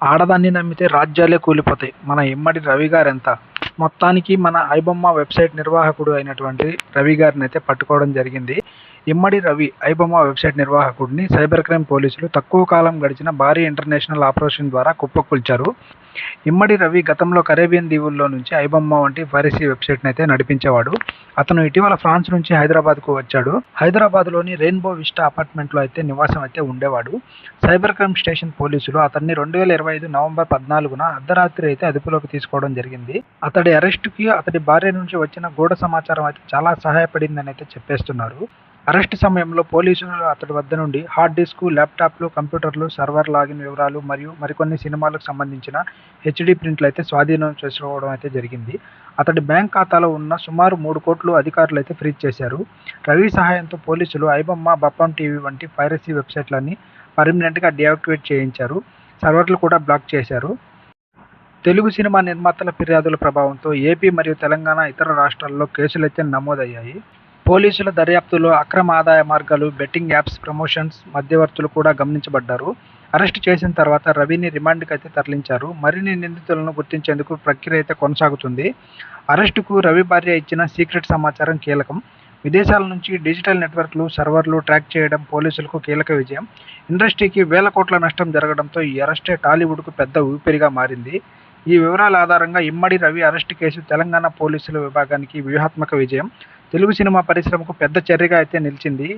ఆడదాన్ని నమ్మితే రాజ్యాలే కూలిపోతాయి. మన ఇమ్మడి రవి గారెంత. మొత్తానికి మన ఐబొమ్మ వెబ్సైట్ నిర్వాహకుడు అయినటువంటి రవి గారినైతే పట్టుకోవడం జరిగింది. ఇమ్మడి రవి ఐబొమ్మ వెబ్సైట్ నిర్వాహకుడిని సైబర్ క్రైమ్ పోలీసులు తక్కువ కాలం గడిచిన భారీ ఇంటర్నేషనల్ ఆపరేషన్ ద్వారా కుప్పకూల్చారు. ఇమ్మడి రవి గతంలో కరేబియన్ దీవుల్లో నుంచి ఐబొమ్మ వంటి పైరసీ వెబ్సైట్ని అయితే నడిపించేవాడు. అతను ఇటీవల ఫ్రాన్స్ నుంచి హైదరాబాద్కు వచ్చాడు. హైదరాబాద్లోని రెయిన్బో విస్టా అపార్ట్మెంట్లో అయితే నివాసం అయితే ఉండేవాడు. సైబర్ క్రైమ్ స్టేషన్ పోలీసులు అతన్ని 2025 నవంబర్ 14న అర్ధరాత్రి అయితే అదుపులోకి తీసుకోవడం జరిగింది. అతడి అరెస్టుకి అతడి భార్య నుంచి వచ్చిన గూఢ సమాచారం అయితే చాలా సహాయపడిందని అయితే చెప్పేస్తున్నారు. అరెస్ట్ సమయంలో పోలీసులు అతడి వద్ద నుండి హార్డ్ డిస్క్, ల్యాప్టాప్లు, కంప్యూటర్లు, సర్వర్ లాగిన్ వివరాలు మరియు మరికొన్ని సినిమాలకు సంబంధించిన హెచ్డి ప్రింట్లు అయితే స్వాధీనం చేసుకోవడం అయితే జరిగింది. అతడి బ్యాంక్ ఖాతాలో ఉన్న సుమారు 3 కోట్లు అధికారులు అయితే ఫ్రీజ్ చేశారు. రవి సహాయంతో పోలీసులు ఐబొమ్మ, బప్పం టీవీ వంటి పైరసీ వెబ్సైట్లని పర్మనెంట్గా డీయాక్టివేట్ చేయించారు. సర్వర్లు కూడా బ్లాక్ చేశారు. తెలుగు సినిమా నిర్మాతల ఫిర్యాదుల ప్రభావంతో ఏపీ మరియు తెలంగాణ ఇతర రాష్ట్రాల్లో కేసులైతే నమోదయ్యాయి. పోలీసుల దర్యాప్తులో అక్రమ ఆదాయ మార్గాలు, బెట్టింగ్ యాప్స్, ప్రమోషన్స్, మధ్యవర్తులు కూడా గమనించబడ్డారు. అరెస్టు చేసిన తర్వాత రవిని రిమాండ్కి అయితే తరలించారు. మరిన్ని నిందితులను గుర్తించేందుకు ప్రక్రియ అయితే కొనసాగుతుంది. అరెస్టుకు రవి భార్య ఇచ్చిన సీక్రెట్ సమాచారం కీలకం. విదేశాల నుంచి డిజిటల్ నెట్వర్క్లు, సర్వర్లు ట్రాక్ చేయడం పోలీసులకు కీలక విజయం. ఇండస్ట్రీకి వేల కోట్ల నష్టం జరగడంతో ఈ అరెస్టే టాలీవుడ్కు పెద్ద ఊపిరిగా మారింది. ఈ వివరాల ఆధారంగా ఇమ్మడి రవి అరెస్టు కేసు తెలంగాణ పోలీసుల విభాగానికి వ్యూహాత్మక విజయం. తెలుగు సినిమా పరిశ్రమకు పెద్ద చర్యగా అయితే నిలిచింది.